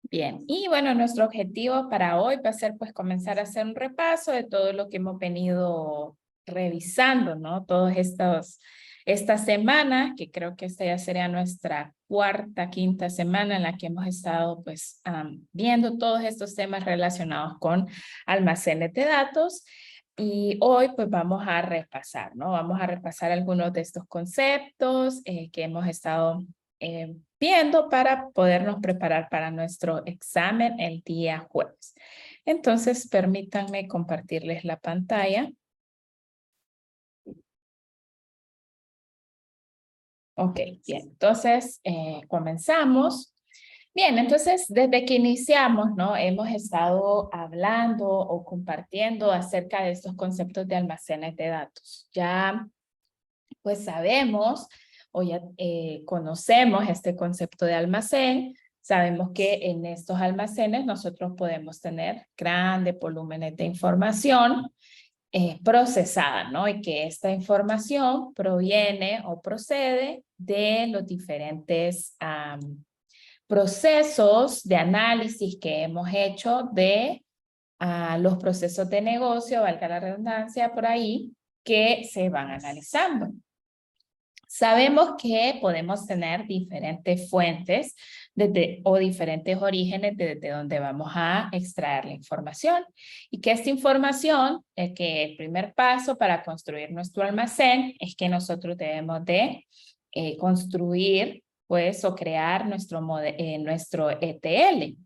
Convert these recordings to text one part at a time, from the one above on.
Bien, y bueno, nuestro objetivo para hoy va a ser pues comenzar a hacer un repaso de todo lo que hemos venido revisando, ¿no? Estas semanas, que creo que esta ya sería nuestra cuarta, quinta semana en la que hemos estado pues viendo todos estos temas relacionados con almacenes de datos. Y hoy pues vamos a repasar, ¿no? Vamos a repasar algunos de estos conceptos que hemos estado viendo para podernos preparar para nuestro examen el día jueves. Entonces, permítanme compartirles la pantalla. Ok, bien. Entonces, comenzamos. Bien, entonces, desde que iniciamos, ¿no? Hemos estado hablando o compartiendo acerca de estos conceptos de almacenes de datos. Ya pues sabemos o ya conocemos este concepto de almacén, sabemos que en estos almacenes nosotros podemos tener grandes volúmenes de información procesada, ¿no? Y que esta información proviene o procede de los diferentes procesos de análisis que hemos hecho de los procesos de negocio, valga la redundancia por ahí, que se van analizando. Sabemos que podemos tener diferentes fuentes o diferentes orígenes desde donde vamos a extraer la información y que esta información, que el primer paso para construir nuestro almacén es que nosotros debemos de construir pues o crear nuestro ETL.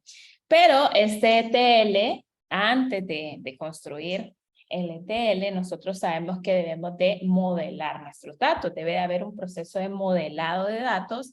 Pero este ETL, antes de construir el ETL, nosotros sabemos que debemos de modelar nuestros datos. Debe de haber un proceso de modelado de datos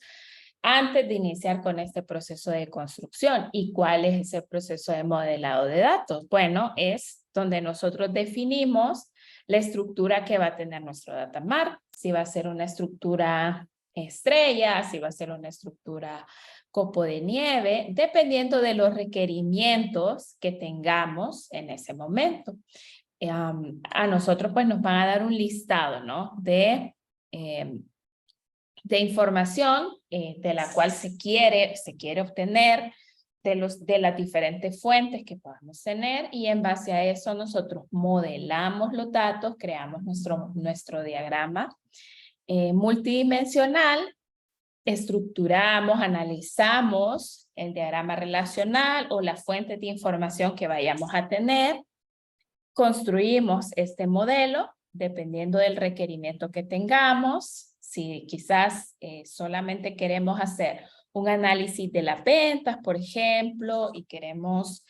antes de iniciar con este proceso de construcción. ¿Y cuál es ese proceso de modelado de datos? Bueno, es donde nosotros definimos la estructura que va a tener nuestro data mart. Si va a ser una estructura estrella, si va a ser una estructura copo de nieve, dependiendo de los requerimientos que tengamos en ese momento. A nosotros pues nos van a dar un listado, ¿no? De información de la cual se quiere obtener de las diferentes fuentes que podamos tener y en base a eso nosotros modelamos los datos, creamos nuestro diagrama multidimensional, estructuramos, analizamos el diagrama relacional o las fuentes de información que vayamos a tener. Construimos este modelo dependiendo del requerimiento que tengamos. Si quizás solamente queremos hacer un análisis de las ventas, por ejemplo, y queremos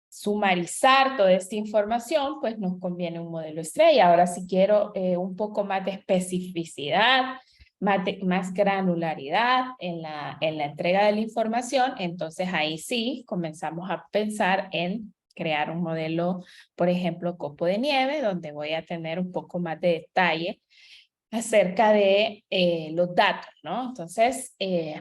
sumarizar toda esta información, pues nos conviene un modelo estrella. Ahora, si quiero un poco más de especificidad, más granularidad en la entrega de la información, entonces ahí sí comenzamos a pensar en crear un modelo, por ejemplo, copo de nieve, donde voy a tener un poco más de detalle acerca de los datos, ¿no? Entonces,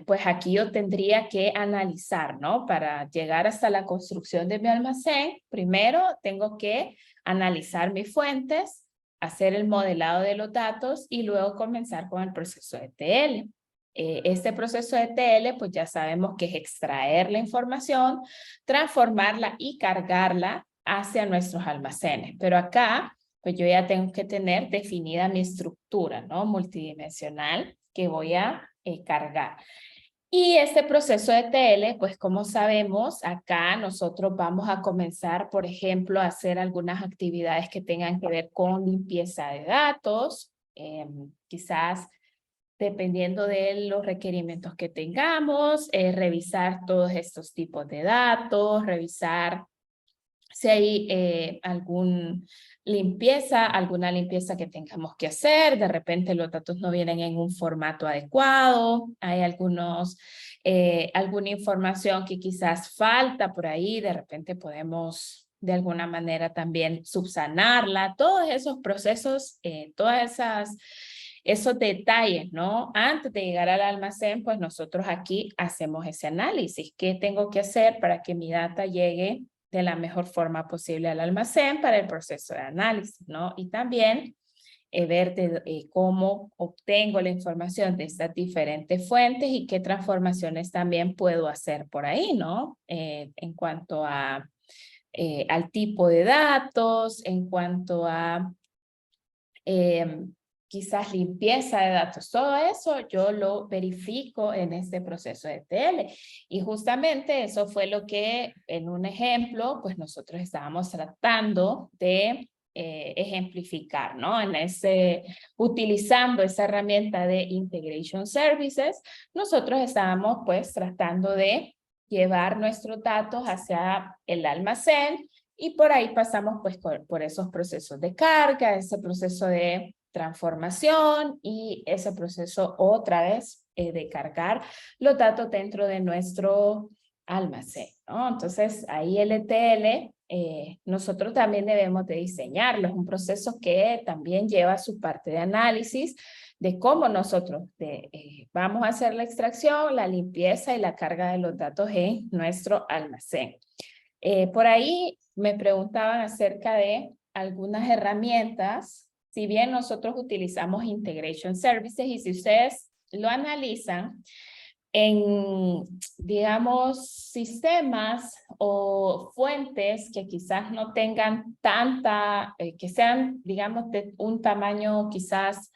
pues aquí yo tendría que analizar, ¿no? Para llegar hasta la construcción de mi almacén, primero tengo que analizar mis fuentes, hacer el modelado de los datos y luego comenzar con el proceso de ETL. Este proceso de ETL, pues ya sabemos que es extraer la información, transformarla y cargarla hacia nuestros almacenes. Pero acá pues yo ya tengo que tener definida mi estructura, ¿no? Multidimensional que voy a cargar. Y este proceso de TL, pues como sabemos, acá nosotros vamos a comenzar, por ejemplo, a hacer algunas actividades que tengan que ver con limpieza de datos, quizás dependiendo de los requerimientos que tengamos, revisar todos estos tipos de datos, revisar si hay alguna limpieza que tengamos que hacer, de repente los datos no vienen en un formato adecuado, hay alguna información que quizás falta por ahí, de repente podemos de alguna manera también subsanarla, todos esos procesos, esos detalles, ¿no? Antes de llegar al almacén, pues nosotros aquí hacemos ese análisis. ¿Qué tengo que hacer para que mi data llegue de la mejor forma posible al almacén para el proceso de análisis, ¿no? Y también ver cómo obtengo la información de estas diferentes fuentes y qué transformaciones también puedo hacer por ahí, ¿no? En cuanto a, al tipo de datos, en cuanto a quizás limpieza de datos, todo eso yo lo verifico en este proceso de ETL. Y justamente eso fue lo que en un ejemplo, pues nosotros estábamos tratando de ejemplificar, ¿no? Utilizando esa herramienta de Integration Services, nosotros estábamos pues tratando de llevar nuestros datos hacia el almacén y por ahí pasamos pues por esos procesos de carga, ese proceso de transformación y ese proceso otra vez de cargar los datos dentro de nuestro almacén, ¿no? Entonces ahí el ETL nosotros también debemos de diseñarlo. Es un proceso que también lleva su parte de análisis de cómo nosotros vamos a hacer la extracción, la limpieza y la carga de los datos en nuestro almacén. Por ahí me preguntaban acerca de algunas herramientas, si bien nosotros utilizamos Integration Services y si ustedes lo analizan en, digamos, sistemas o fuentes que quizás no tengan tanta, que sean, digamos, de un tamaño quizás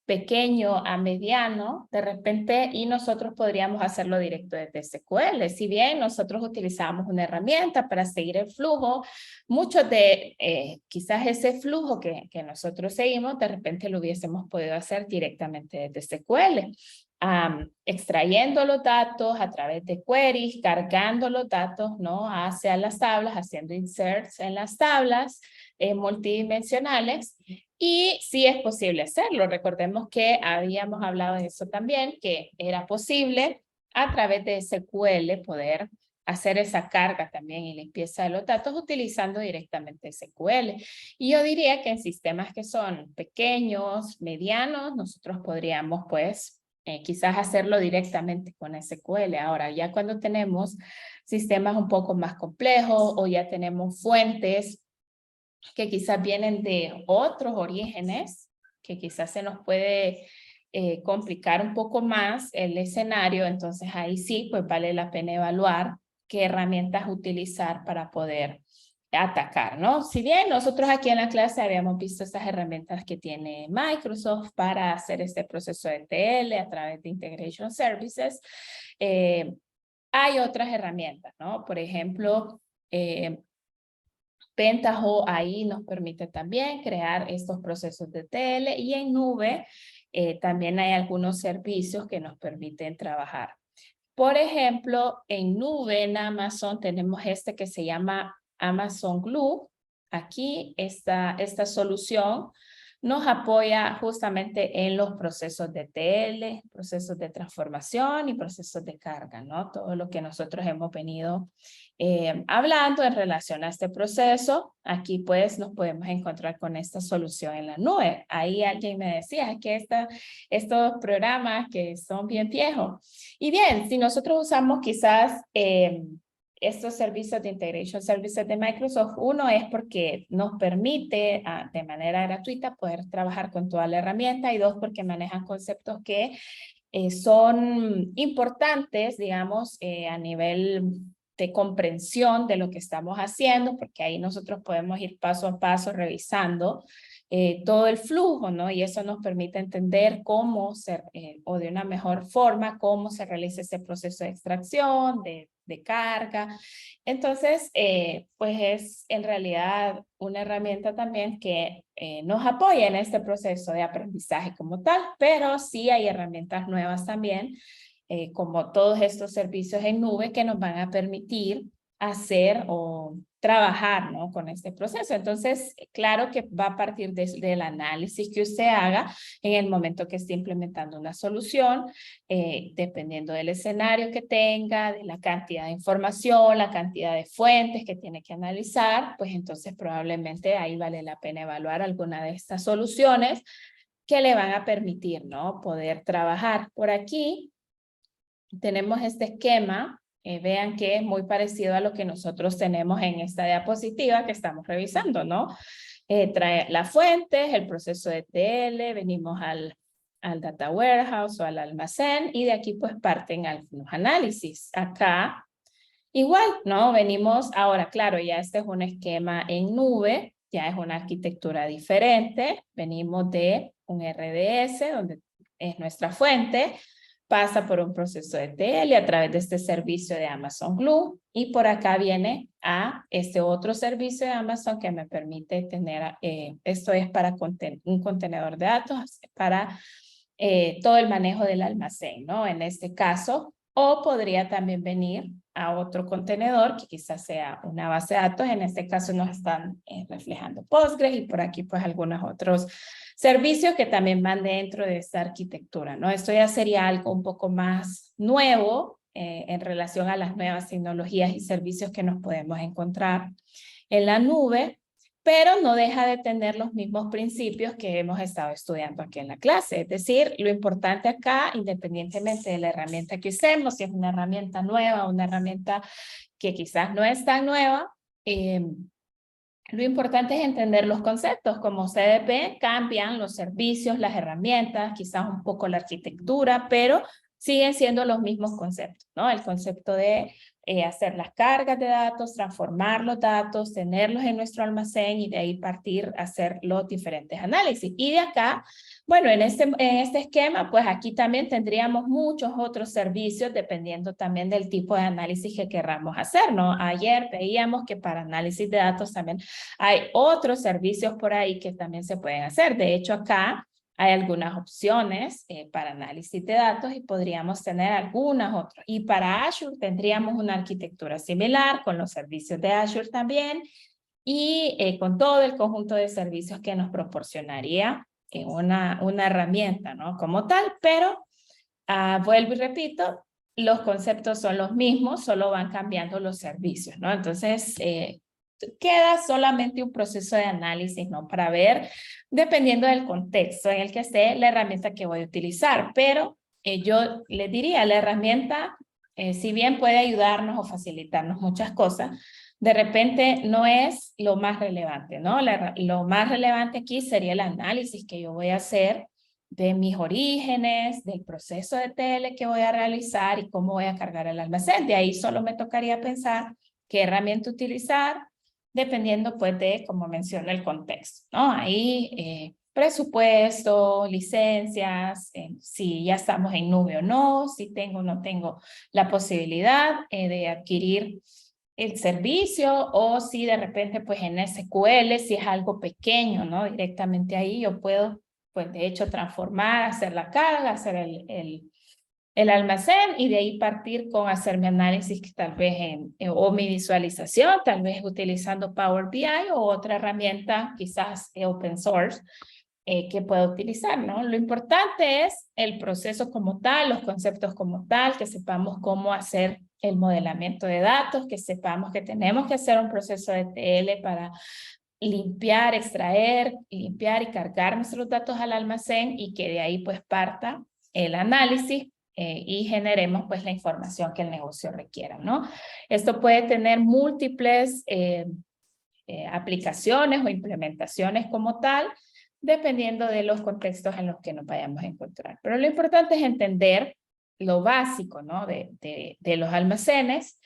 pequeño a mediano, de repente, y nosotros podríamos hacerlo directo desde SQL. Si bien nosotros utilizamos una herramienta para seguir el flujo, muchos de quizás ese flujo que nosotros seguimos, de repente lo hubiésemos podido hacer directamente desde SQL. Extrayendo los datos a través de queries, cargando los datos, ¿no? Hacia las tablas, haciendo inserts en las tablas multidimensionales. Y sí es posible hacerlo. Recordemos que habíamos hablado de eso también, que era posible a través de SQL poder hacer esa carga también y limpieza de los datos utilizando directamente SQL. Y yo diría que en sistemas que son pequeños, medianos, nosotros podríamos pues quizás hacerlo directamente con SQL. Ahora, ya cuando tenemos sistemas un poco más complejos o ya tenemos fuentes que quizás vienen de otros orígenes, que quizás se nos puede complicar un poco más el escenario, entonces ahí sí, pues vale la pena evaluar qué herramientas utilizar para poder atacar, ¿no? Si bien nosotros aquí en la clase habíamos visto esas herramientas que tiene Microsoft para hacer este proceso de ETL a través de Integration Services, hay otras herramientas, ¿no? Por ejemplo, Pentaho ahí nos permite también crear estos procesos de ETL y en nube también hay algunos servicios que nos permiten trabajar. Por ejemplo, en nube en Amazon tenemos este que se llama Amazon Glue. Aquí esta solución nos apoya justamente en los procesos de ETL, procesos de transformación y procesos de carga, ¿no? Todo lo que nosotros hemos venido hablando en relación a este proceso, aquí pues nos podemos encontrar con esta solución en la nube. Ahí alguien me decía que estos programas que son bien viejos. Y bien, si nosotros usamos quizás estos servicios de Integration Services de Microsoft, uno es porque nos permite de manera gratuita poder trabajar con toda la herramienta y dos porque manejan conceptos que son importantes, digamos, a nivel de comprensión de lo que estamos haciendo, porque ahí nosotros podemos ir paso a paso revisando todo el flujo, ¿no? Y eso nos permite entender cómo o de una mejor forma, cómo se realiza ese proceso de extracción, de carga. Entonces, pues es en realidad una herramienta también que nos apoya en este proceso de aprendizaje como tal, pero sí hay herramientas nuevas también, como todos estos servicios en nube que nos van a permitir hacer o trabajar, ¿no? Con este proceso. Entonces, claro que va a partir del análisis que usted haga en el momento que esté implementando una solución, dependiendo del escenario que tenga, de la cantidad de información, la cantidad de fuentes que tiene que analizar, pues entonces probablemente ahí vale la pena evaluar alguna de estas soluciones que le van a permitir, ¿no? Poder trabajar. Por aquí tenemos este esquema. Vean que es muy parecido a lo que nosotros tenemos en esta diapositiva que estamos revisando, ¿no? trae las fuentes, el proceso de ETL, venimos al data warehouse o al almacén y de aquí pues parten algunos análisis. Acá igual, ¿no? Venimos ahora, claro, ya este es un esquema en nube, ya es una arquitectura diferente. Venimos de un RDS, donde es nuestra fuente, pasa por un proceso de ETL a través de este servicio de Amazon Glue y por acá viene a este otro servicio de Amazon que me permite tener, esto es para un contenedor de datos para todo el manejo del almacén, ¿no? En este caso, o podría también venir a otro contenedor que quizás sea una base de datos. En este caso nos están reflejando Postgres y por aquí pues algunos otros servicios que también van dentro de esta arquitectura, ¿no? Esto ya sería algo un poco más nuevo en relación a las nuevas tecnologías y servicios que nos podemos encontrar en la nube, pero no deja de tener los mismos principios que hemos estado estudiando aquí en la clase. Es decir, lo importante acá, independientemente de la herramienta que usemos, si es una herramienta nueva, una herramienta que quizás no es tan nueva, lo importante es entender los conceptos. Como CDP, cambian los servicios, las herramientas, quizás un poco la arquitectura, pero siguen siendo los mismos conceptos, ¿no? El concepto de hacer las cargas de datos, transformar los datos, tenerlos en nuestro almacén y de ahí partir a hacer los diferentes análisis. Y de acá, bueno, en este esquema, pues aquí también tendríamos muchos otros servicios dependiendo también del tipo de análisis que querramos hacer, ¿no? Ayer veíamos que para análisis de datos también hay otros servicios por ahí que también se pueden hacer. De hecho, acá hay algunas opciones para análisis de datos y podríamos tener algunas otras. Y para Azure tendríamos una arquitectura similar con los servicios de Azure también y con todo el conjunto de servicios que nos proporcionaría una herramienta, ¿no? Como tal, pero vuelvo y repito, los conceptos son los mismos, solo van cambiando los servicios, ¿no? Entonces, queda solamente un proceso de análisis, ¿no? Para ver, dependiendo del contexto en el que esté, la herramienta que voy a utilizar. Pero yo le diría, la herramienta, si bien puede ayudarnos o facilitarnos muchas cosas, de repente no es lo más relevante, ¿no? Lo más relevante aquí sería el análisis que yo voy a hacer de mis orígenes, del proceso de ETL que voy a realizar y cómo voy a cargar el almacén. De ahí solo me tocaría pensar qué herramienta utilizar, dependiendo pues de, como mencioné, el contexto, ¿no? Ahí presupuesto, licencias, si ya estamos en nube o no, si tengo o no tengo la posibilidad de adquirir el servicio o si de repente pues en SQL, si es algo pequeño, ¿no? Directamente ahí yo puedo pues de hecho transformar, hacer la carga, hacer el almacén y de ahí partir con hacer mi análisis que tal vez o mi visualización, tal vez utilizando Power BI o otra herramienta quizás open source que pueda utilizar, ¿no? Lo importante es el proceso como tal, los conceptos como tal, que sepamos cómo hacer el modelamiento de datos, que sepamos que tenemos que hacer un proceso de ETL para limpiar, extraer, limpiar y cargar nuestros datos al almacén y que de ahí pues parta el análisis y generemos pues la información que el negocio requiera, ¿no? Esto puede tener múltiples aplicaciones o implementaciones como tal, dependiendo de los contextos en los que nos vayamos a encontrar. Pero lo importante es entender lo básico, ¿no? de los almacenes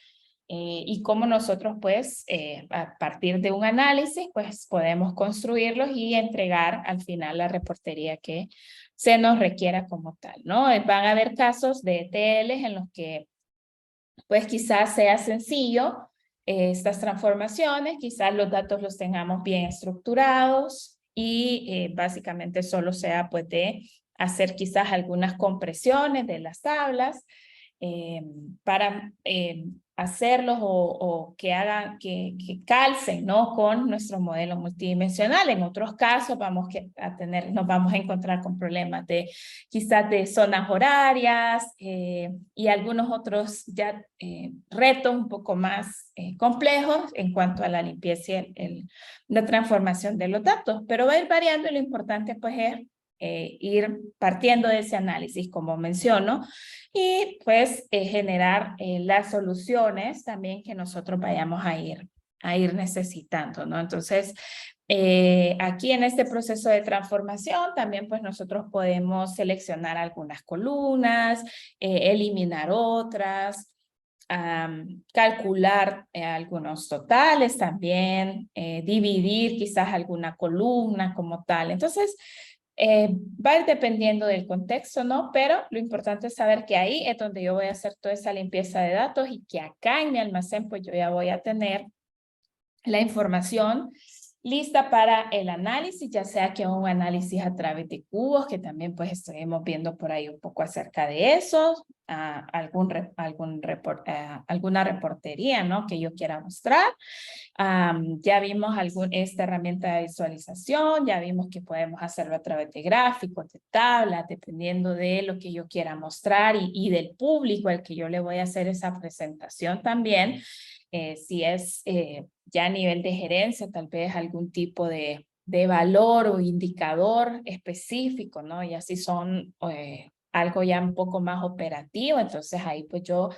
y cómo nosotros, pues, a partir de un análisis, pues, podemos construirlos y entregar al final la reportería que se nos requiera como tal, ¿no? Van a haber casos de ETLs en los que, pues, quizás sea sencillo estas transformaciones, quizás los datos los tengamos bien estructurados y básicamente solo sea, pues, de hacer quizás algunas compresiones de las tablas para hacerlos o que hagan, que calcen, ¿no? Con nuestro modelo multidimensional. En otros casos nos vamos a encontrar con problemas de quizás de zonas horarias y algunos otros ya retos un poco más complejos en cuanto a la limpieza y la transformación de los datos, pero va a ir variando y lo importante pues es ir partiendo de ese análisis, como menciono, y pues generar las soluciones también que nosotros vayamos a ir necesitando, ¿no? Entonces, Aquí en este proceso de transformación también pues nosotros podemos seleccionar algunas columnas, eliminar otras, calcular algunos totales también, dividir quizás alguna columna como tal. Entonces, va a ir dependiendo del contexto, ¿no? Pero lo importante es saber que ahí es donde yo voy a hacer toda esa limpieza de datos y que acá en mi almacén pues yo ya voy a tener la información lista para el análisis, ya sea que un análisis a través de cubos, que también pues estuvimos viendo por ahí un poco acerca de eso, alguna reportería, ¿no? Que yo quiera mostrar. Ya vimos esta herramienta de visualización, ya vimos que podemos hacerlo a través de gráficos, de tablas, dependiendo de lo que yo quiera mostrar y del público al que yo le voy a hacer esa presentación también. Si es ya a nivel de gerencia, tal vez algún tipo de valor o indicador específico, ¿no? Y así son algo ya un poco más operativo, entonces ahí pues yo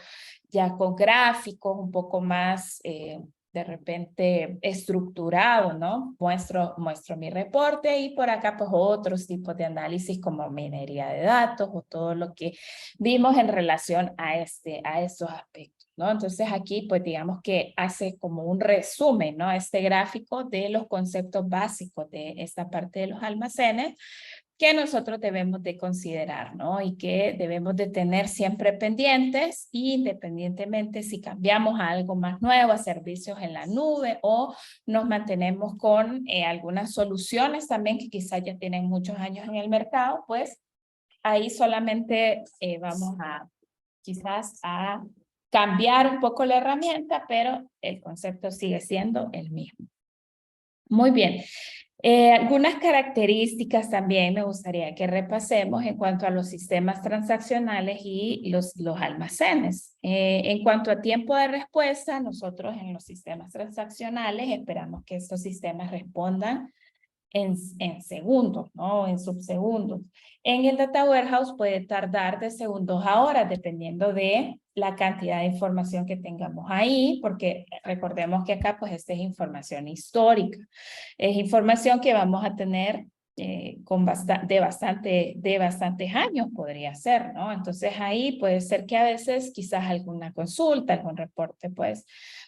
ya con gráficos un poco más de repente estructurado, ¿no? Muestro mi reporte y por acá pues otros tipos de análisis como minería de datos o todo lo que vimos en relación a estos aspectos, ¿no? Entonces aquí pues digamos que hace como un resumen, ¿no? Este gráfico de los conceptos básicos de esta parte de los almacenes que nosotros debemos de considerar, ¿no? Y que debemos de tener siempre pendientes, independientemente si cambiamos a algo más nuevo, a servicios en la nube, o nos mantenemos con algunas soluciones también que quizás ya tienen muchos años en el mercado, pues ahí solamente vamos a quizás a cambiar un poco la herramienta, pero el concepto sigue siendo el mismo. Muy bien. Algunas características también me gustaría que repasemos en cuanto a los sistemas transaccionales y los almacenes. En cuanto a tiempo de respuesta, nosotros en los sistemas transaccionales esperamos que estos sistemas respondan en segundos, ¿no? En subsegundos. En el Data Warehouse puede tardar de segundos a horas, dependiendo de la cantidad de información que tengamos ahí, porque recordemos que acá pues esta es información histórica. Es información que vamos a tener de bastantes años podría ser, ¿no? Entonces ahí puede ser que a veces quizás alguna consulta, algún reporte, pues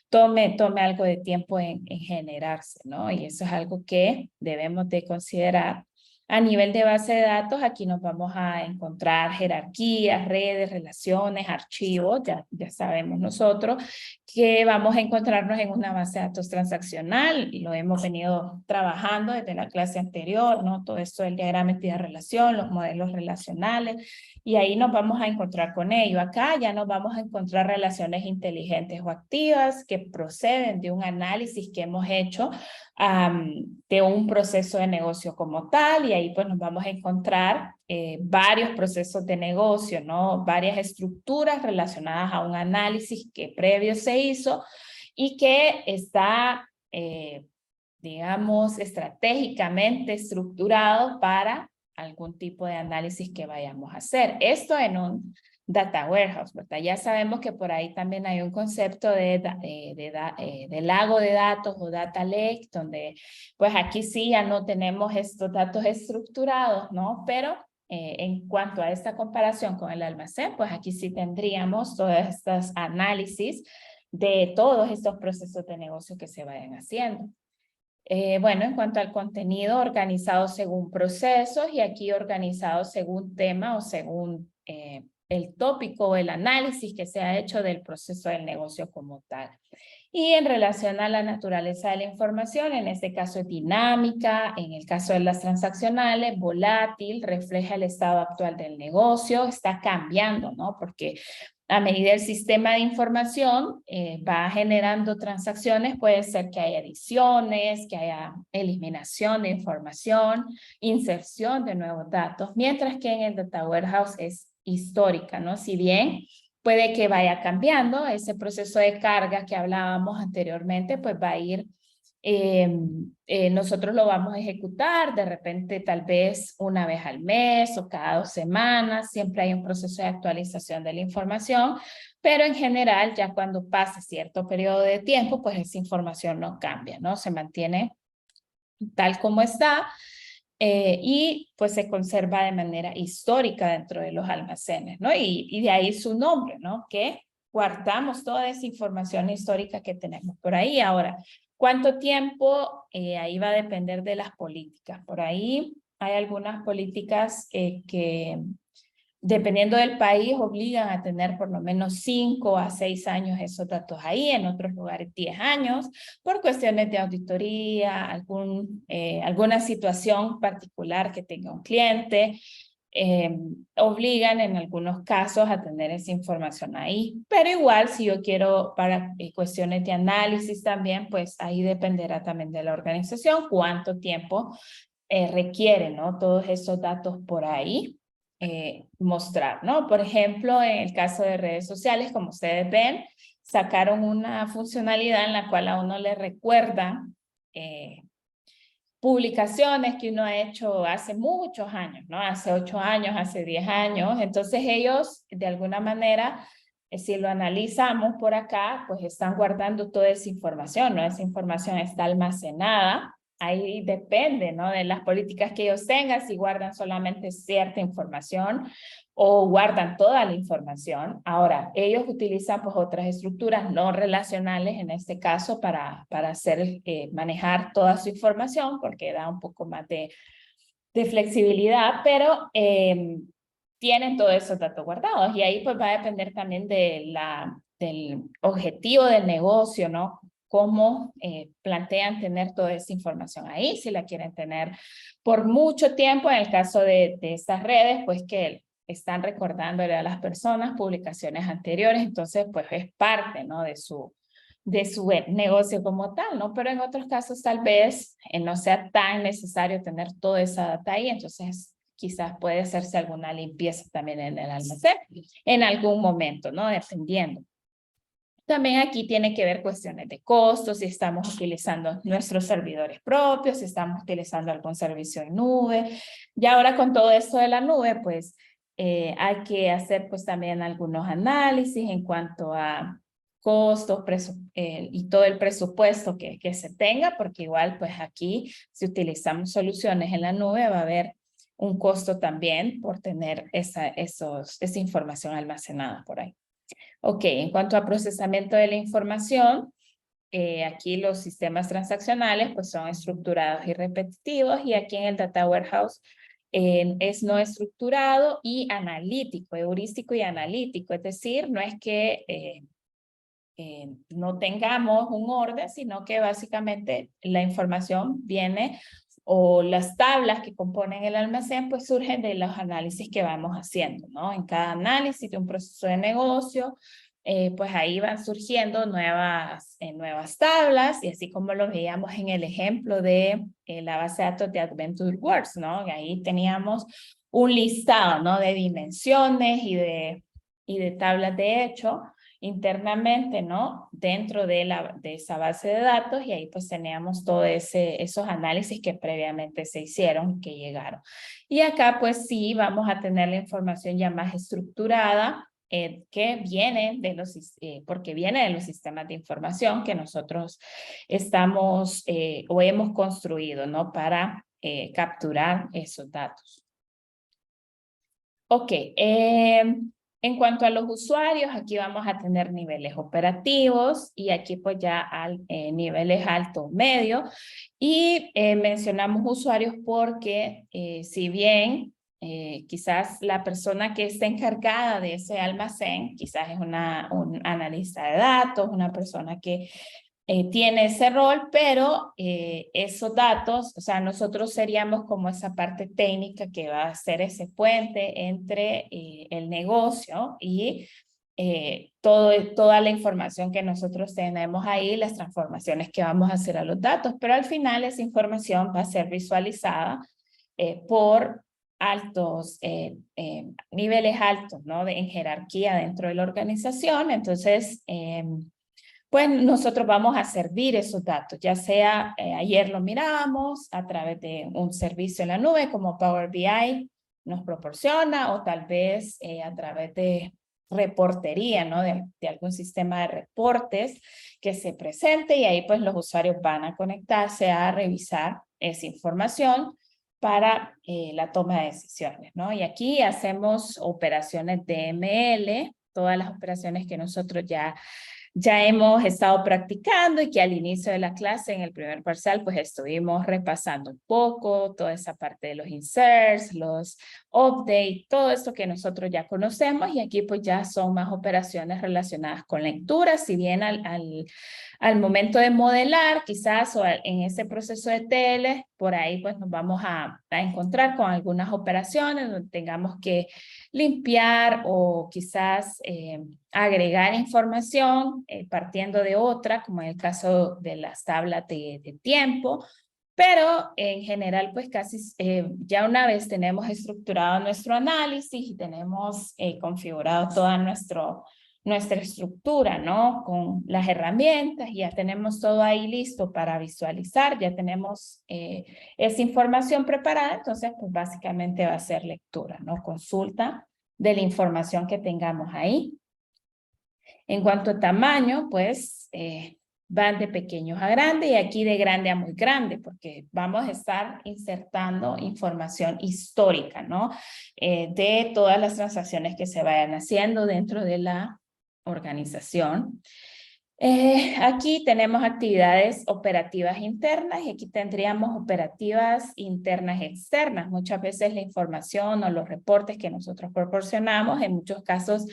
tome algo de tiempo en generarse, ¿no? Y eso es algo que debemos de considerar. A nivel de base de datos, aquí nos vamos a encontrar jerarquías, redes, relaciones, archivos, ya sabemos nosotros que vamos a encontrarnos en una base de datos transaccional y lo hemos venido trabajando desde la clase anterior, ¿no? Todo esto del diagrama de entidad relación, los modelos relacionales, y ahí nos vamos a encontrar con ello. Acá ya nos vamos a encontrar relaciones inteligentes o activas que proceden de un análisis que hemos hecho de un proceso de negocio como tal, y ahí pues nos vamos a encontrar varios procesos de negocio, ¿no? Varias estructuras relacionadas a un análisis que previo se hizo y que está, digamos, estratégicamente estructurado para algún tipo de análisis que vayamos a hacer. Esto en un Data Warehouse, ¿verdad? Ya sabemos que por ahí también hay un concepto de lago de datos o Data Lake, donde pues aquí sí ya no tenemos estos datos estructurados, ¿no? Pero en cuanto a esta comparación con el almacén, pues aquí sí tendríamos todos estos análisis de todos estos procesos de negocio que se vayan haciendo. Bueno, en cuanto al contenido, organizado según procesos y aquí organizado según tema o según el tópico o el análisis que se ha hecho del proceso del negocio como tal. Y en relación a la naturaleza de la información, en este caso es dinámica, en el caso de las transaccionales, volátil, refleja el estado actual del negocio, está cambiando, ¿no? Porque a medida el sistema de información va generando transacciones, puede ser que haya adiciones, que haya eliminación de información, inserción de nuevos datos, mientras que en el Data Warehouse es histórica, ¿no? Si bien puede que vaya cambiando, ese proceso de carga que hablábamos anteriormente, pues va a ir, nosotros lo vamos a ejecutar de repente tal vez una vez al mes o cada 2 semanas, siempre hay un proceso de actualización de la información, pero en general ya cuando pase cierto periodo de tiempo, pues esa información no cambia, ¿no? Se mantiene tal como está, y pues se conserva de manera histórica dentro de los almacenes, ¿no? Y de ahí su nombre, ¿no? Que guardamos toda esa información histórica que tenemos por ahí. Ahora, ¿cuánto tiempo? Ahí va a depender de las políticas. Por ahí hay algunas políticas que dependiendo del país, obligan a tener por lo menos 5 a 6 años esos datos ahí, en otros lugares 10 años, por cuestiones de auditoría, alguna situación particular que tenga un cliente, obligan en algunos casos a tener esa información ahí. Pero igual, si yo quiero para cuestiones de análisis también, pues ahí dependerá también de la organización, cuánto tiempo requiere, ¿no? Todos esos datos por ahí mostrar, ¿no? Por ejemplo, en el caso de redes sociales, como ustedes ven, sacaron una funcionalidad en la cual a uno le recuerda publicaciones que uno ha hecho hace muchos años, ¿no? Hace 8 años, hace 10 años. Entonces ellos, de alguna manera, si lo analizamos por acá, pues están guardando toda esa información, ¿no? Esa información está almacenada. Ahí depende, ¿no? De las políticas que ellos tengan, si guardan solamente cierta información o guardan toda la información. Ahora, ellos utilizan pues otras estructuras no relacionales en este caso para hacer, manejar toda su información porque da un poco más de flexibilidad, pero tienen todos esos datos guardados y ahí pues va a depender también del objetivo del negocio, ¿no? Cómo plantean tener toda esa información ahí, si la quieren tener por mucho tiempo, en el caso de estas redes, pues que están recordándole a las personas publicaciones anteriores, entonces pues es parte, ¿no? de su negocio como tal, ¿no? Pero en otros casos tal vez no sea tan necesario tener toda esa data ahí, entonces quizás puede hacerse alguna limpieza también en el almacén en algún momento, ¿no? Dependiendo. También aquí tiene que ver cuestiones de costos, si estamos utilizando nuestros servidores propios, si estamos utilizando algún servicio en nube. Y ahora con todo esto de la nube, pues hay que hacer pues también algunos análisis en cuanto a costos y todo el presupuesto que se tenga, porque igual pues aquí si utilizamos soluciones en la nube va a haber un costo también por tener esa información almacenada por ahí. Ok, en cuanto a procesamiento de la información, aquí los sistemas transaccionales pues son estructurados y repetitivos y aquí en el Data Warehouse es no estructurado y analítico, heurístico y analítico, es decir, no es que no tengamos un orden, sino que básicamente la información viene o las tablas que componen el almacén pues surgen de los análisis que vamos haciendo, ¿no? En cada análisis de un proceso de negocio, pues ahí van surgiendo nuevas tablas y así como lo veíamos en el ejemplo de la base de datos de AdventureWorks, ¿no? Y ahí teníamos un listado, ¿no? De dimensiones y de tablas de hecho internamente, ¿no? Dentro de esa base de datos y ahí pues teníamos todos esos análisis que previamente se hicieron, que llegaron. Y acá pues sí vamos a tener la información ya más estructurada que viene porque viene de los sistemas de información que nosotros estamos o hemos construido, ¿no? Para capturar esos datos. Ok, en cuanto a los usuarios, aquí vamos a tener niveles operativos y aquí pues ya niveles alto, medio. Y mencionamos usuarios porque si bien quizás la persona que está encargada de ese almacén, quizás es un analista de datos, una persona que tiene ese rol, pero esos datos, o sea, nosotros seríamos como esa parte técnica que va a ser ese puente entre el negocio y toda la información que nosotros tenemos ahí, las transformaciones que vamos a hacer a los datos, pero al final esa información va a ser visualizada por niveles altos, ¿no? En jerarquía dentro de la organización, entonces pues nosotros vamos a servir esos datos, ya sea ayer lo miramos a través de un servicio en la nube como Power BI nos proporciona o tal vez a través de reportería, ¿no? De algún sistema de reportes que se presente y ahí pues los usuarios van a conectarse a revisar esa información para la toma de decisiones, ¿no? Y aquí hacemos operaciones de ML, todas las operaciones que nosotros ya hemos estado practicando y que al inicio de la clase, en el primer parcial, pues estuvimos repasando un poco toda esa parte de los inserts, los updates, todo esto que nosotros ya conocemos, y aquí pues ya son más operaciones relacionadas con lectura, si bien al momento de modelar, quizás o en ese proceso de TL, por ahí pues nos vamos a encontrar con algunas operaciones donde tengamos que limpiar o quizás agregar información partiendo de otra, como en el caso de las tablas de tiempo, pero en general pues casi ya una vez tenemos estructurado nuestro análisis y tenemos configurado toda nuestra estructura, ¿no? Con las herramientas, ya tenemos todo ahí listo para visualizar, ya tenemos esa información preparada, entonces pues básicamente va a ser lectura, ¿no? Consulta de la información que tengamos ahí. En cuanto a tamaño, pues van de pequeños a grandes y aquí de grande a muy grande, porque vamos a estar insertando información histórica, ¿no? De todas las transacciones que se vayan haciendo dentro de la organización. Aquí tenemos actividades operativas internas y aquí tendríamos operativas internas externas. Muchas veces la información o los reportes que nosotros proporcionamos, en muchos casos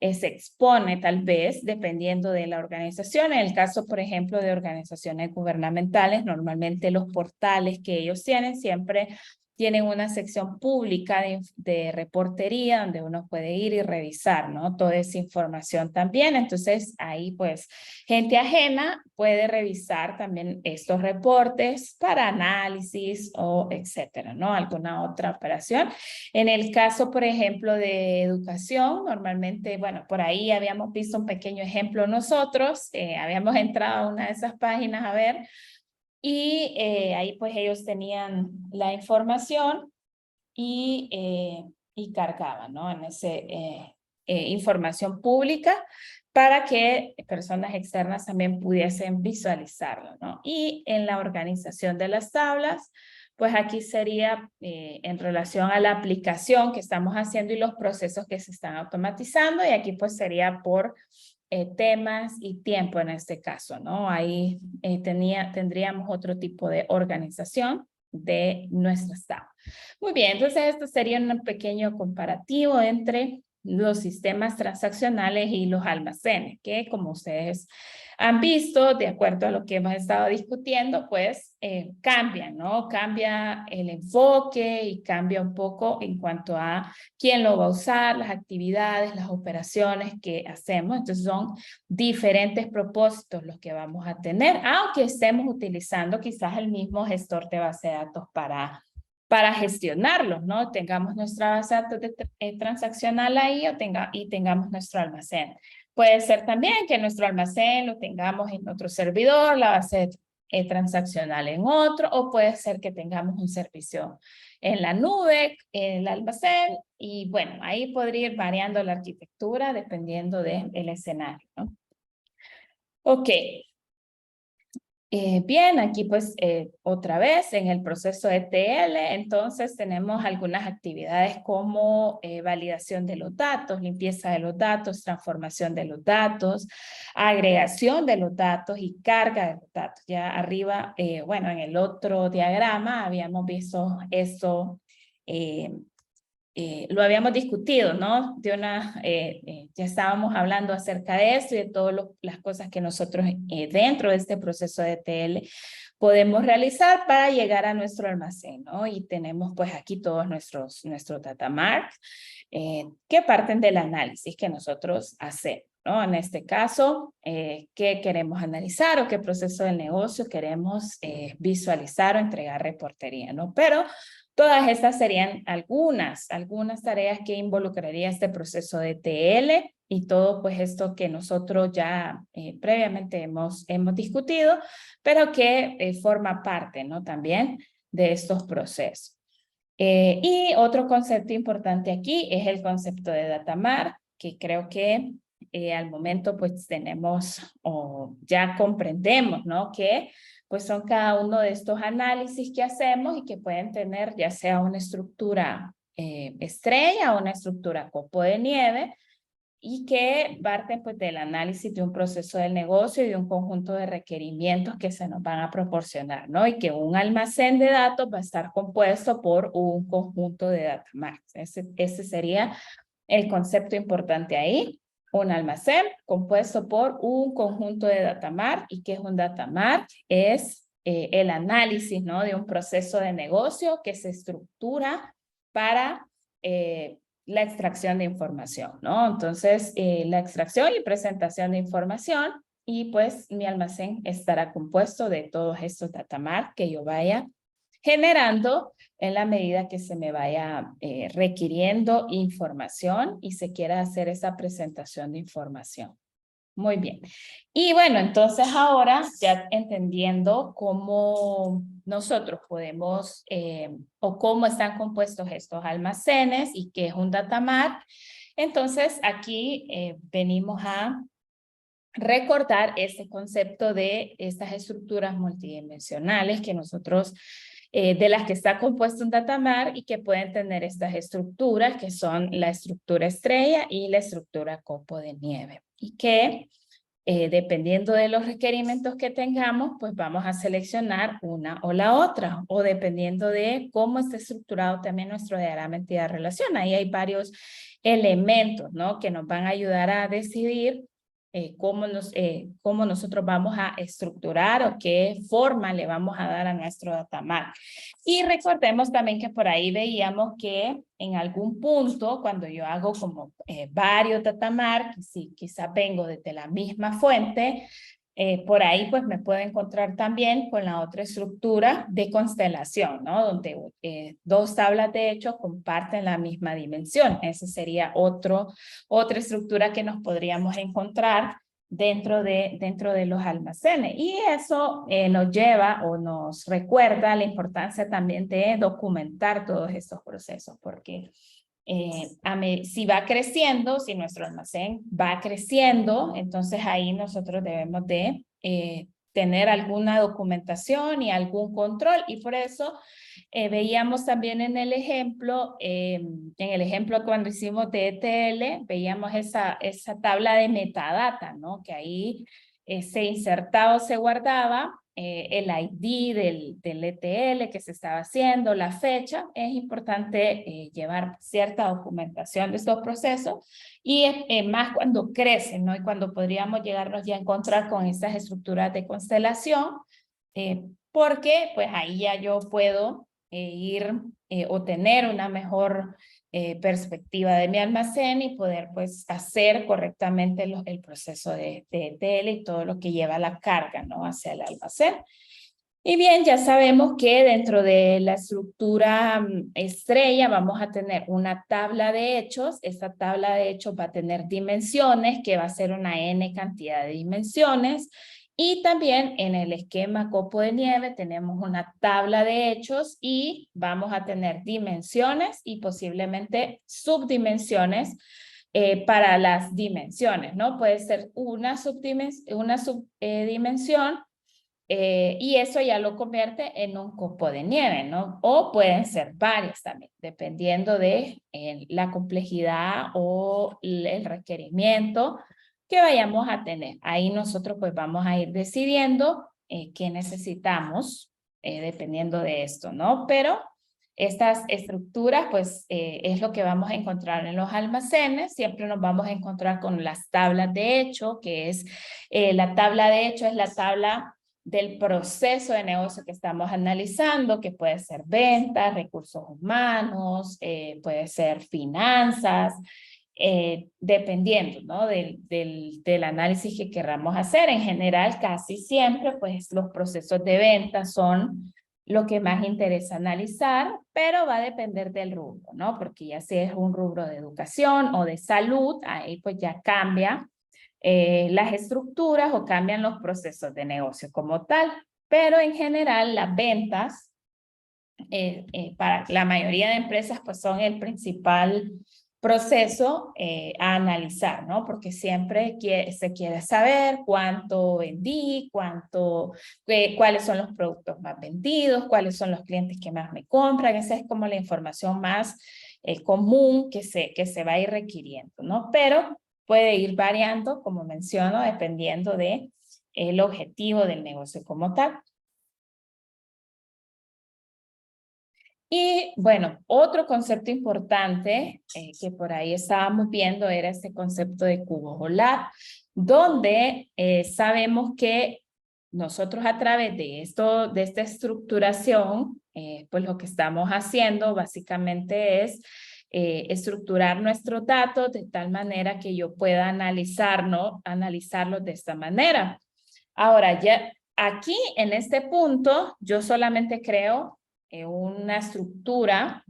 se expone tal vez dependiendo de la organización. En el caso, por ejemplo, de organizaciones gubernamentales, normalmente los portales que ellos tienen siempre tienen una sección pública de reportería donde uno puede ir y revisar, ¿no? Toda esa información también. Entonces, ahí pues gente ajena puede revisar también estos reportes para análisis o etcétera, ¿no? Alguna otra operación. En el caso, por ejemplo, de educación, normalmente, bueno, por ahí habíamos visto un pequeño ejemplo nosotros, habíamos entrado a una de esas páginas a ver, y ahí pues ellos tenían la información y cargaban, ¿no? En ese información pública para que personas externas también pudiesen visualizarlo, ¿no? Y en la organización de las tablas, pues aquí sería en relación a la aplicación que estamos haciendo y los procesos que se están automatizando, y aquí pues sería por temas y tiempo en este caso, ¿no? Ahí tendríamos otro tipo de organización de nuestras tablas. Muy bien, entonces esto sería un pequeño comparativo entre los sistemas transaccionales y los almacenes, que como ustedes han visto, de acuerdo a lo que hemos estado discutiendo, pues cambian, ¿no? Cambia el enfoque y cambia un poco en cuanto a quién lo va a usar, las actividades, las operaciones que hacemos. Entonces son diferentes propósitos los que vamos a tener, aunque estemos utilizando quizás el mismo gestor de base de datos para gestionarlos, ¿no? Tengamos nuestra base de datos transaccional ahí y tengamos nuestro almacén. Puede ser también que nuestro almacén lo tengamos en otro servidor, la base transaccional en otro, o puede ser que tengamos un servicio en la nube, en el almacén, y bueno, ahí podría ir variando la arquitectura dependiendo del escenario, ¿no? Ok. Bien, aquí pues otra vez en el proceso ETL, entonces tenemos algunas actividades como validación de los datos, limpieza de los datos, transformación de los datos, agregación de los datos y carga de los datos. Ya arriba, bueno, en el otro diagrama habíamos visto esto, lo habíamos discutido, ¿no? Ya estábamos hablando acerca de esto y de todas las cosas que nosotros dentro de este proceso de TL podemos realizar para llegar a nuestro almacén, ¿no? Y tenemos pues aquí todos nuestros data marks que parten del análisis que nosotros hacemos, ¿no? En este caso, ¿qué queremos analizar o qué proceso del negocio queremos visualizar o entregar reportería, ¿no? Pero todas estas serían algunas tareas que involucraría este proceso de TL y todo pues esto que nosotros ya previamente hemos discutido, pero que forma parte, ¿no? También de estos procesos. Y otro concepto importante aquí es el concepto de data mart, que creo que al momento pues tenemos o ya comprendemos, ¿no? Que pues son cada uno de estos análisis que hacemos y que pueden tener ya sea una estructura estrella o una estructura copo de nieve, y que parten pues del análisis de un proceso del negocio y de un conjunto de requerimientos que se nos van a proporcionar, ¿no? Y que un almacén de datos va a estar compuesto por un conjunto de data marks. Ese sería el concepto importante ahí. Un almacén compuesto por un conjunto de data mart. ¿Y qué es un data mart? Es el análisis, ¿no? De un proceso de negocio que se estructura para la extracción de información, ¿no? Entonces, la extracción y presentación de información, y pues mi almacén estará compuesto de todos estos data mart que yo vaya generando en la medida que se me vaya requiriendo información y se quiera hacer esa presentación de información. Muy bien. Y bueno, entonces ahora ya entendiendo cómo nosotros podemos o cómo están compuestos estos almacenes y qué es un data mart, entonces aquí venimos a recordar este concepto de estas estructuras multidimensionales que nosotros, de las que está compuesto un data mart y que pueden tener estas estructuras que son la estructura estrella y la estructura copo de nieve. Y que dependiendo de los requerimientos que tengamos, pues vamos a seleccionar una o la otra, o dependiendo de cómo está estructurado también nuestro diagrama entidad-relación. Ahí hay varios elementos, ¿no? Que nos van a ayudar a decidir cómo nosotros vamos a estructurar o qué forma le vamos a dar a nuestro data mart. Y recordemos también que por ahí veíamos que en algún punto, cuando yo hago como varios data mart, si quizás vengo desde la misma fuente, por ahí pues me puedo encontrar también con la otra estructura de constelación, ¿no? Donde dos tablas de hechos comparten la misma dimensión. Esa sería otra estructura que nos podríamos encontrar dentro de los almacenes. Y eso nos lleva o nos recuerda la importancia también de documentar todos estos procesos, porque si va creciendo, si nuestro almacén va creciendo, entonces ahí nosotros debemos de tener alguna documentación y algún control, y por eso veíamos también en el ejemplo cuando hicimos de ETL, veíamos esa tabla de metadata, ¿no? Que ahí se insertaba o se guardaba el ID del ETL que se estaba haciendo, la fecha. Es importante llevar cierta documentación de estos procesos y más cuando crecen, ¿no? Y cuando podríamos llegarnos ya a encontrar con estas estructuras de constelación, porque pues ahí ya yo puedo ir o tener una mejor perspectiva de mi almacén y poder pues hacer correctamente el proceso de ETL y todo lo que lleva la carga, ¿no? Hacia el almacén. Y bien, ya sabemos que dentro de la estructura estrella vamos a tener una tabla de hechos. Esta tabla de hechos va a tener dimensiones, que va a ser una n cantidad de dimensiones. Y también en el esquema copo de nieve tenemos una tabla de hechos y vamos a tener dimensiones y posiblemente subdimensiones para las dimensiones, ¿no? Puede ser una subdimensión y eso ya lo convierte en un copo de nieve, ¿no? O pueden ser varias también, dependiendo de la complejidad o el requerimiento que vayamos a tener. Ahí nosotros pues vamos a ir decidiendo qué necesitamos dependiendo de esto, ¿no? Pero estas estructuras pues es lo que vamos a encontrar en los almacenes. Siempre nos vamos a encontrar con las tablas de hecho, que es la tabla de hecho es la tabla del proceso de negocio que estamos analizando, que puede ser ventas, recursos humanos, puede ser finanzas, dependiendo, ¿no? del análisis que queramos hacer. En general, casi siempre, pues los procesos de ventas son lo que más interesa analizar, pero va a depender del rubro, ¿no? Porque ya si es un rubro de educación o de salud, ahí pues ya cambia las estructuras o cambian los procesos de negocio como tal, pero en general las ventas para la mayoría de empresas pues son el principal proceso a analizar, ¿no? Porque siempre se quiere saber cuánto vendí, cuáles son los productos más vendidos, cuáles son los clientes que más me compran. Esa es como la información más común que se va a ir requiriendo, ¿no? Pero puede ir variando, como menciono, dependiendo de el objetivo del negocio como tal. Y bueno, otro concepto importante que por ahí estábamos viendo era este concepto de cubos o lab, donde sabemos que nosotros a través de de esta estructuración, pues lo que estamos haciendo básicamente es estructurar nuestros datos de tal manera que yo pueda analizarlos de esta manera. Ahora, ya aquí en este punto, yo solamente creo una estructura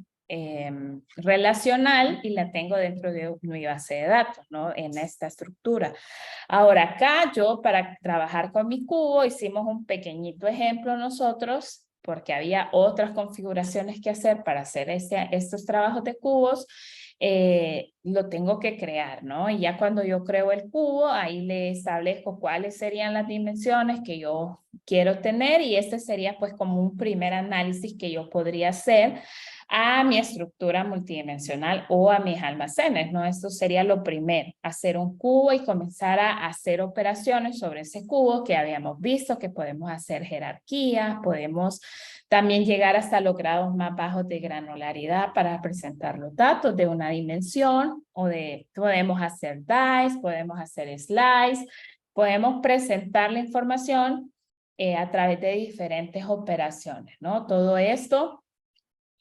relacional y la tengo dentro de mi base de datos, ¿no? En esta estructura. Ahora acá yo para trabajar con mi cubo hicimos un pequeñito ejemplo nosotros porque había otras configuraciones que hacer para hacer estos trabajos de cubos. Lo tengo que crear, ¿no? Y ya cuando yo creo el cubo, ahí le establezco cuáles serían las dimensiones que yo quiero tener y este sería pues como un primer análisis que yo podría hacer a mi estructura multidimensional o a mis almacenes, ¿no? Esto sería lo primero, hacer un cubo y comenzar a hacer operaciones sobre ese cubo que habíamos visto, que podemos hacer jerarquía, podemos también llegar hasta los grados más bajos de granularidad para presentar los datos de una dimensión podemos hacer dice, podemos hacer slice, podemos presentar la información a través de diferentes operaciones, ¿no? Todo esto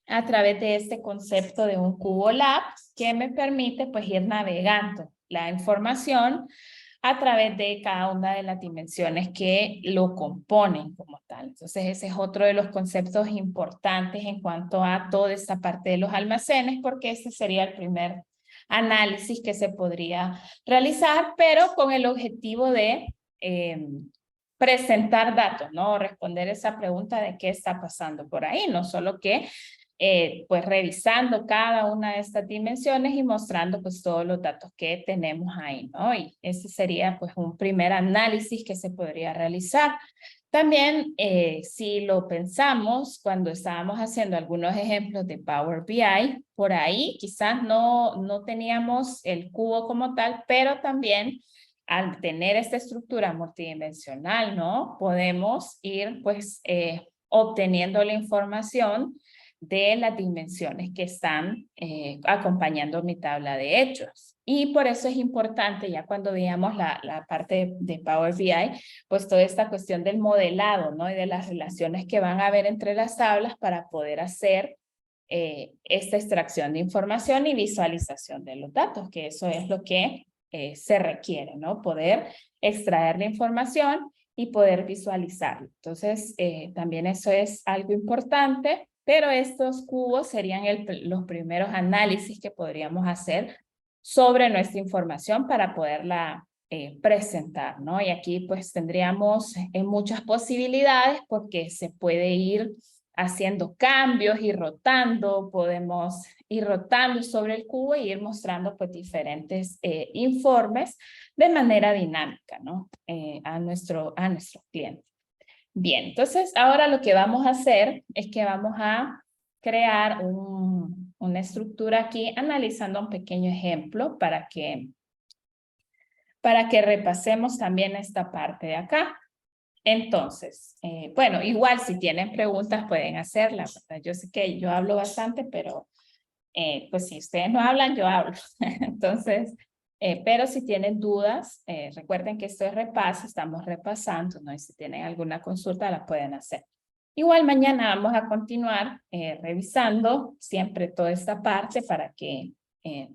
a través de este concepto de un cubo lab que me permite pues ir navegando la información a través de cada una de las dimensiones que lo componen como tal. Entonces ese es otro de los conceptos importantes en cuanto a toda esta parte de los almacenes porque este sería el primer análisis que se podría realizar, pero con el objetivo de presentar datos, ¿no? Responder esa pregunta de qué está pasando por ahí, no solo que pues revisando cada una de estas dimensiones y mostrando pues todos los datos que tenemos ahí, ¿no? Y ese sería pues un primer análisis que se podría realizar. También, si lo pensamos, cuando estábamos haciendo algunos ejemplos de Power BI, por ahí quizás no teníamos el cubo como tal, pero también al tener esta estructura multidimensional, ¿no? Podemos ir pues obteniendo la información de las dimensiones que están acompañando mi tabla de hechos. Y por eso es importante, ya cuando veamos la parte de Power BI, pues toda esta cuestión del modelado, ¿no? Y de las relaciones que van a haber entre las tablas para poder hacer esta extracción de información y visualización de los datos, que eso es lo que se requiere, ¿no? Poder extraer la información y poder visualizarlo. Entonces, también eso es algo importante, pero estos cubos serían los primeros análisis que podríamos hacer sobre nuestra información para poderla presentar, ¿no? Y aquí pues tendríamos muchas posibilidades porque se puede ir haciendo cambios y rotando, podemos ir rotando sobre el cubo y ir mostrando pues diferentes informes de manera dinámica, ¿no? A nuestro cliente. Bien, entonces ahora lo que vamos a hacer es que vamos a crear una estructura aquí analizando un pequeño ejemplo para que repasemos también esta parte de acá. Entonces, bueno, igual si tienen preguntas pueden hacerlas, ¿verdad? Yo sé que yo hablo bastante, pero pues si ustedes no hablan, yo hablo. Entonces, pero si tienen dudas, recuerden que esto es repaso, estamos repasando, ¿no? Y si tienen alguna consulta, la pueden hacer. Igual mañana vamos a continuar revisando siempre toda esta parte para que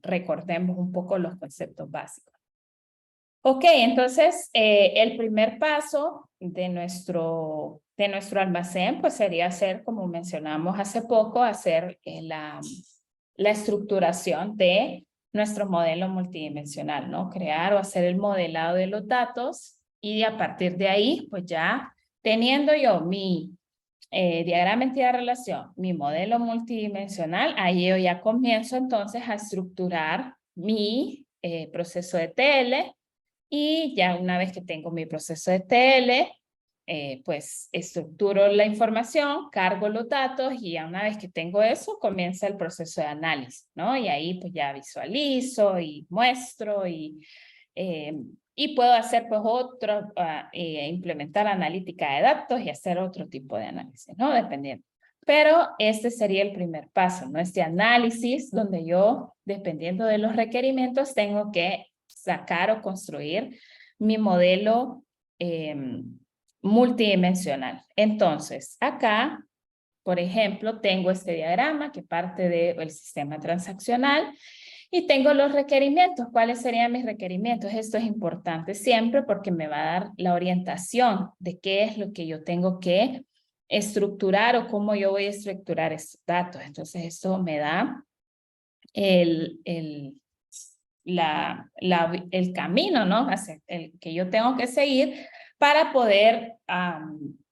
recordemos un poco los conceptos básicos. Ok, entonces el primer paso de nuestro almacén pues sería hacer, como mencionamos hace poco, hacer la estructuración de nuestro modelo multidimensional, ¿no? Crear o hacer el modelado de los datos y a partir de ahí, pues ya teniendo yo mi diagrama entidad-relación, mi modelo multidimensional, ahí yo ya comienzo entonces a estructurar mi proceso de TL, y ya una vez que tengo mi proceso de TL, pues estructuro la información, cargo los datos, y ya una vez que tengo eso, comienza el proceso de análisis, ¿no? Y ahí pues ya visualizo y muestro y puedo hacer pues implementar analítica de datos y hacer otro tipo de análisis, ¿no? Dependiendo. Pero este sería el primer paso, ¿no? Este análisis donde yo, dependiendo de los requerimientos, tengo que sacar o construir mi modelo multidimensional. Entonces, acá, por ejemplo, tengo este diagrama que parte del sistema transaccional y tengo los requerimientos. ¿Cuáles serían mis requerimientos? Esto es importante siempre porque me va a dar la orientación de qué es lo que yo tengo que estructurar o cómo yo voy a estructurar estos datos. Entonces, esto me da el camino, ¿no? El que yo tengo que seguir para poder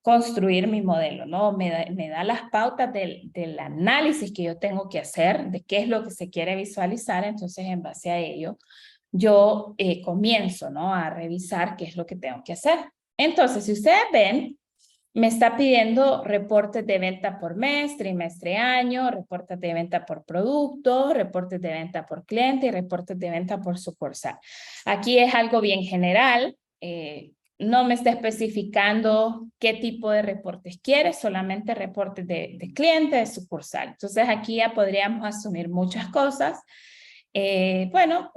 construir mi modelo, ¿no? Me da las pautas del análisis que yo tengo que hacer, de qué es lo que se quiere visualizar. Entonces, en base a ello, yo comienzo, ¿no? A revisar qué es lo que tengo que hacer. Entonces, si ustedes ven, me está pidiendo reportes de venta por mes, trimestre, año, reportes de venta por producto, reportes de venta por cliente y reportes de venta por sucursal. Aquí es algo bien general. No me está especificando qué tipo de reportes quiere, solamente reportes de cliente, de sucursal. Entonces aquí ya podríamos asumir muchas cosas. Bueno,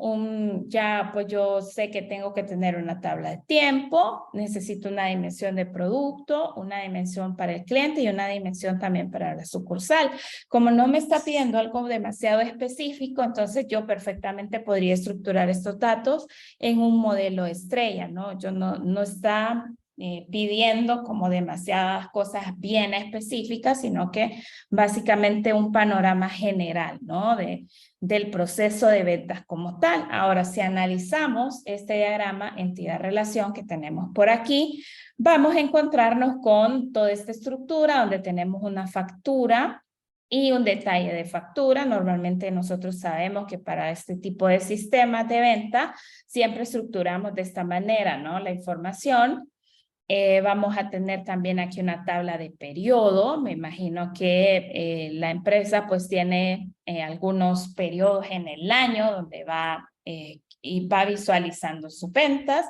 ya pues yo sé que tengo que tener una tabla de tiempo, necesito una dimensión de producto, una dimensión para el cliente y una dimensión también para la sucursal. Como no me está pidiendo algo demasiado específico, entonces yo perfectamente podría estructurar estos datos en un modelo estrella, ¿no? Yo no está pidiendo como demasiadas cosas bien específicas, sino que básicamente un panorama general, ¿no? Del proceso de ventas como tal. Ahora, si analizamos este diagrama entidad-relación que tenemos por aquí, vamos a encontrarnos con toda esta estructura donde tenemos una factura y un detalle de factura. Normalmente nosotros sabemos que para este tipo de sistemas de venta siempre estructuramos de esta manera, ¿no? La información. Vamos a tener también aquí una tabla de periodo. Me imagino que la empresa pues tiene algunos periodos en el año donde va y va visualizando sus ventas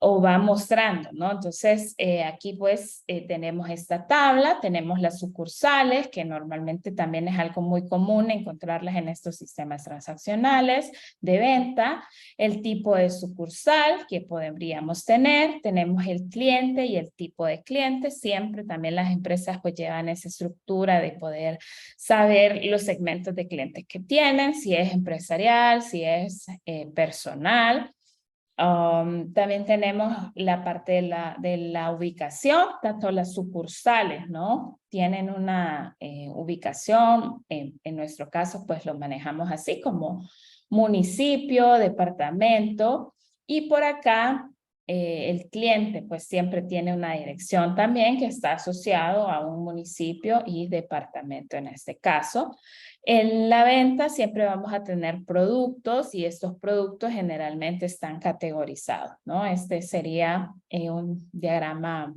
o va mostrando, ¿no? Entonces, aquí pues tenemos esta tabla, tenemos las sucursales, que normalmente también es algo muy común encontrarlas en estos sistemas transaccionales de venta, el tipo de sucursal que podríamos tener, tenemos el cliente y el tipo de cliente. Siempre también las empresas pues llevan esa estructura de poder saber los segmentos de clientes que tienen, si es empresarial, si es personal. También tenemos la parte de la ubicación, tanto las sucursales, ¿no? Tienen una ubicación, en nuestro caso, pues lo manejamos así como municipio, departamento, y por acá el cliente, pues siempre tiene una dirección también que está asociado a un municipio y departamento en este caso. En la venta siempre vamos a tener productos y estos productos generalmente están categorizados, ¿no? Este sería un diagrama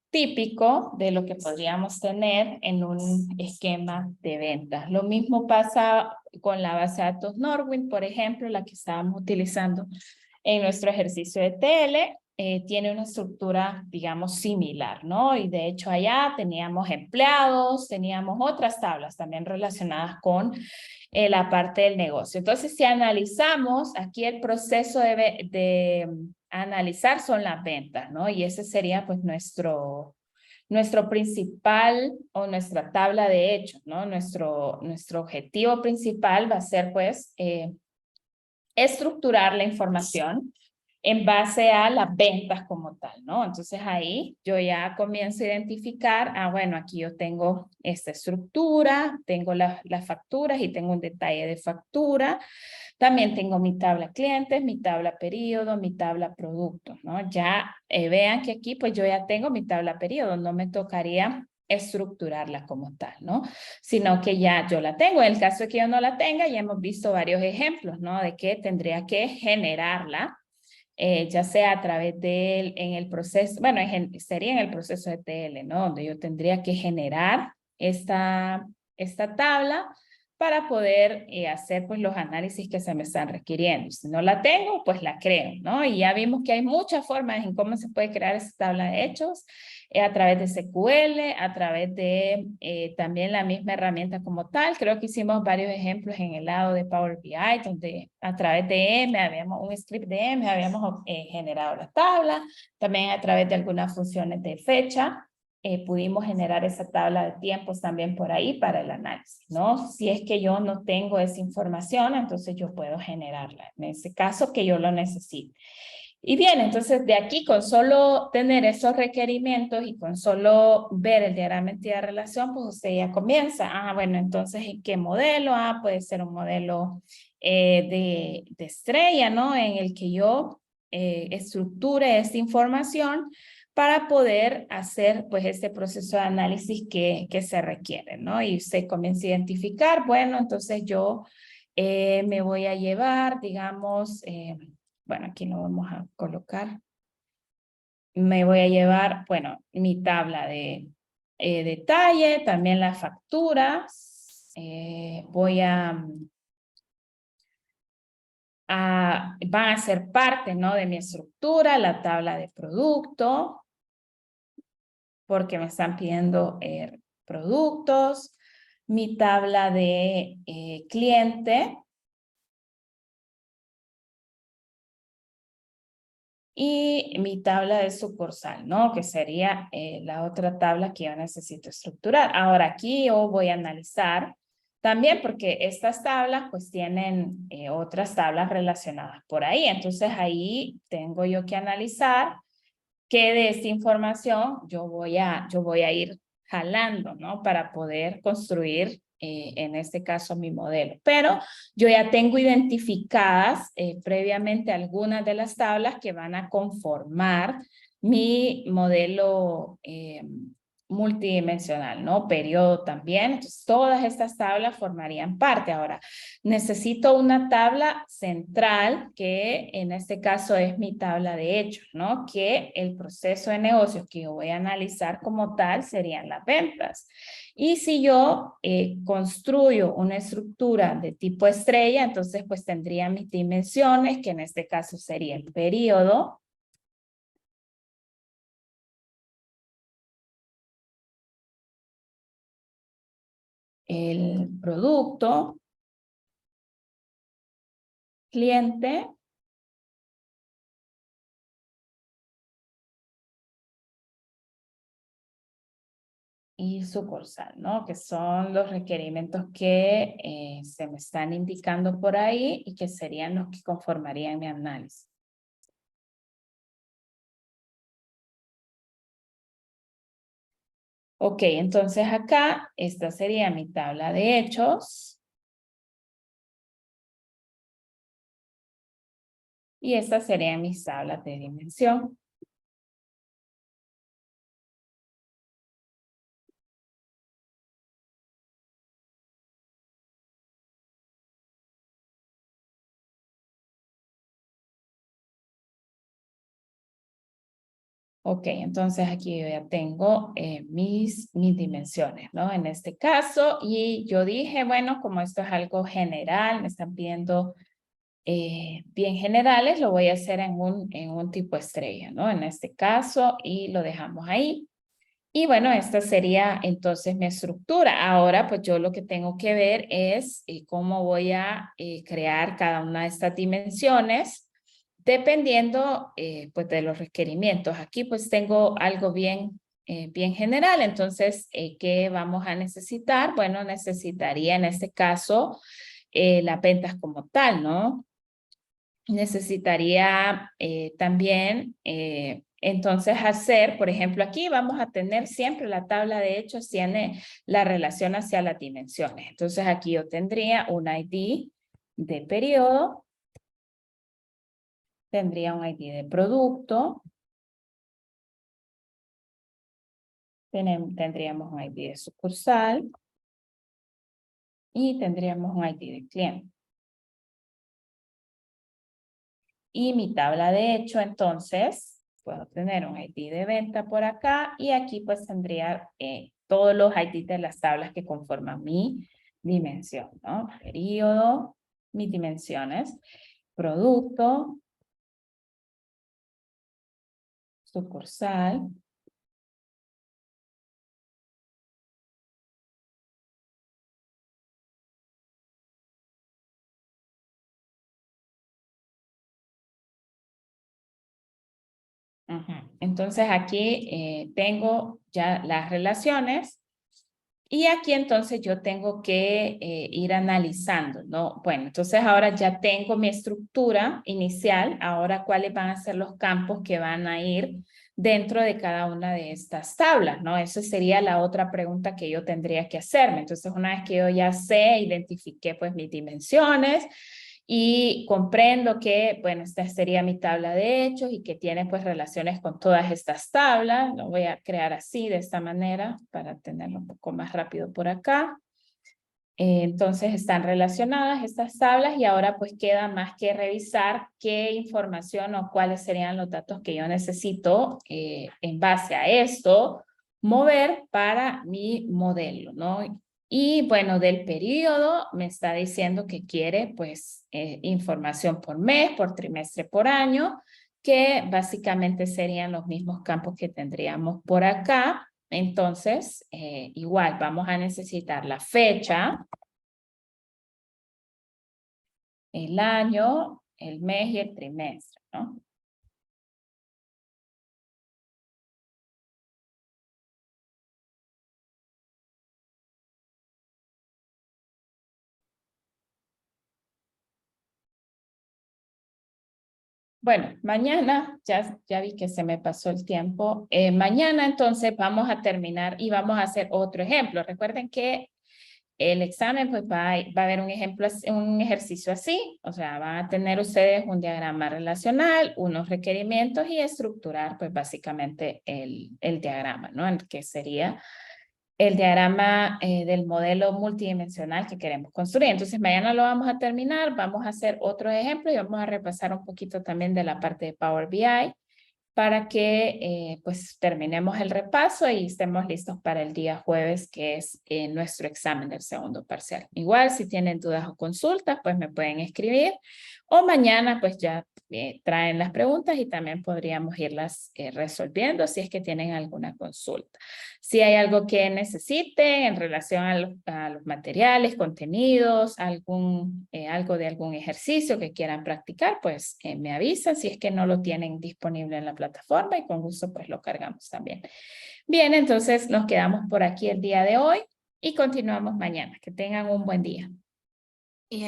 típico de lo que podríamos tener en un esquema de ventas. Lo mismo pasa con la base de datos Norwind, por ejemplo, la que estábamos utilizando en nuestro ejercicio de TL. Tiene una estructura, digamos, similar, ¿no? Y de hecho allá teníamos empleados, teníamos otras tablas también relacionadas con la parte del negocio. Entonces, si analizamos aquí el proceso de analizar son las ventas, ¿no? Y ese sería pues nuestro principal o nuestra tabla de hechos, ¿no? Nuestro objetivo principal va a ser pues estructurar la información en base a las ventas como tal, ¿no? Entonces ahí yo ya comienzo a identificar, bueno, aquí yo tengo esta estructura, tengo las facturas y tengo un detalle de factura. También tengo mi tabla clientes, mi tabla periodo, mi tabla productos, ¿no? Ya vean que aquí pues yo ya tengo mi tabla periodo, no me tocaría estructurarla como tal, ¿no? Sino que ya yo la tengo. En el caso de que yo no la tenga, ya hemos visto varios ejemplos, ¿no? De que tendría que generarla, ya sea a través de, en el proceso, bueno, sería en el proceso de TL, ¿no? Donde yo tendría que generar esta tabla para poder hacer pues los análisis que se me están requiriendo. Si no la tengo, pues la creo, ¿no? Y ya vimos que hay muchas formas en cómo se puede crear esa tabla de hechos, a través de SQL, a través de también la misma herramienta como tal. Creo que hicimos varios ejemplos en el lado de Power BI, donde a través de M, un script de M, habíamos generado la tabla. También a través de algunas funciones de fecha, pudimos generar esa tabla de tiempos también por ahí para el análisis, ¿no? Si es que yo no tengo esa información, entonces yo puedo generarla, en ese caso que yo lo necesite. Y bien, entonces de aquí con solo tener esos requerimientos y con solo ver el diagrama de entidad de relación, pues usted ya comienza. Ah, bueno, entonces ¿en qué modelo? Ah, puede ser un modelo de estrella, ¿no? En el que yo estructure esta información para poder hacer pues este proceso de análisis que se requiere, ¿no? Y usted comienza a identificar, bueno, entonces yo me voy a llevar, digamos, bueno, aquí lo vamos a colocar. Me voy a llevar, bueno, mi tabla de detalle, también las facturas. Voy van a ser parte, ¿no? De mi estructura, la tabla de producto, porque me están pidiendo productos, mi tabla de cliente y mi tabla de sucursal, ¿no? Que sería la otra tabla que yo necesito estructurar. Ahora aquí yo voy a analizar también porque estas tablas pues tienen otras tablas relacionadas por ahí. Entonces ahí tengo yo que analizar que de esta información yo voy a ir jalando, ¿no? Para poder construir, en este caso, mi modelo. Pero yo ya tengo identificadas previamente algunas de las tablas que van a conformar mi modelo multidimensional, ¿no? Periodo también. Entonces, todas estas tablas formarían parte. Ahora, necesito una tabla central que en este caso es mi tabla de hechos, ¿no? Que el proceso de negocios que yo voy a analizar como tal serían las ventas. Y si yo construyo una estructura de tipo estrella, entonces pues tendría mis dimensiones, que en este caso sería el periodo, el producto, cliente y sucursal, ¿no? Que son los requerimientos que se me están indicando por ahí y que serían los que conformarían mi análisis. Ok, entonces acá, esta sería mi tabla de hechos. Y estas serían mis tablas de dimensión. Ok, entonces aquí yo ya tengo mis dimensiones, ¿no? En este caso, y yo dije, bueno, como esto es algo general, me están pidiendo bien generales, lo voy a hacer en un tipo estrella, ¿no? En este caso, y lo dejamos ahí. Y bueno, esta sería entonces mi estructura. Ahora, pues yo lo que tengo que ver es cómo voy a crear cada una de estas dimensiones, dependiendo pues de los requerimientos. Aquí pues tengo algo bien general. Entonces, ¿qué vamos a necesitar? Bueno, necesitaría en este caso las ventas como tal, ¿no? Necesitaría también entonces hacer, por ejemplo, aquí vamos a tener siempre la tabla de hechos, tiene la relación hacia las dimensiones. Entonces aquí yo tendría un ID de periodo, tendría un ID de producto, Tendríamos un ID de sucursal y tendríamos un ID de cliente. Y mi tabla de hecho, entonces, puedo tener un ID de venta por acá y aquí pues tendría todos los ID de las tablas que conforman mi dimensión, ¿no? Periodo, mis dimensiones, producto, sucursal, entonces aquí tengo ya las relaciones y aquí entonces yo tengo que ir analizando, ¿no? Bueno, entonces ahora ya tengo mi estructura inicial, ahora cuáles van a ser los campos que van a ir dentro de cada una de estas tablas, ¿no? Esa sería la otra pregunta que yo tendría que hacerme. Entonces una vez que yo ya sé, identifiqué pues mis dimensiones, y comprendo que, bueno, esta sería mi tabla de hechos y que tiene pues relaciones con todas estas tablas. Lo voy a crear así, de esta manera, para tenerlo un poco más rápido por acá. Entonces están relacionadas estas tablas y ahora pues queda más que revisar qué información o cuáles serían los datos que yo necesito en base a esto mover para mi modelo, ¿no? Y bueno, del periodo me está diciendo que quiere pues información por mes, por trimestre, por año, que básicamente serían los mismos campos que tendríamos por acá. Entonces, igual vamos a necesitar la fecha, el año, el mes y el trimestre, ¿no? Bueno, mañana, ya vi que se me pasó el tiempo. Mañana entonces vamos a terminar y vamos a hacer otro ejemplo. Recuerden que el examen pues va a haber un ejemplo, un ejercicio así, o sea, van a tener ustedes un diagrama relacional, unos requerimientos y estructurar pues básicamente el diagrama, ¿no? El que sería el diagrama del modelo multidimensional que queremos construir. Entonces mañana lo vamos a terminar, vamos a hacer otro ejemplo y vamos a repasar un poquito también de la parte de Power BI para que pues terminemos el repaso y estemos listos para el día jueves, que es nuestro examen del segundo parcial. Igual, si tienen dudas o consultas, pues me pueden escribir o mañana pues ya traen las preguntas y también podríamos irlas resolviendo si es que tienen alguna consulta. Si hay algo que necesiten en relación a los materiales, contenidos, algo de algún ejercicio que quieran practicar, pues me avisan si es que no lo tienen disponible en la plataforma y con gusto pues lo cargamos también. Bien, entonces nos quedamos por aquí el día de hoy y continuamos mañana. Que tengan un buen día.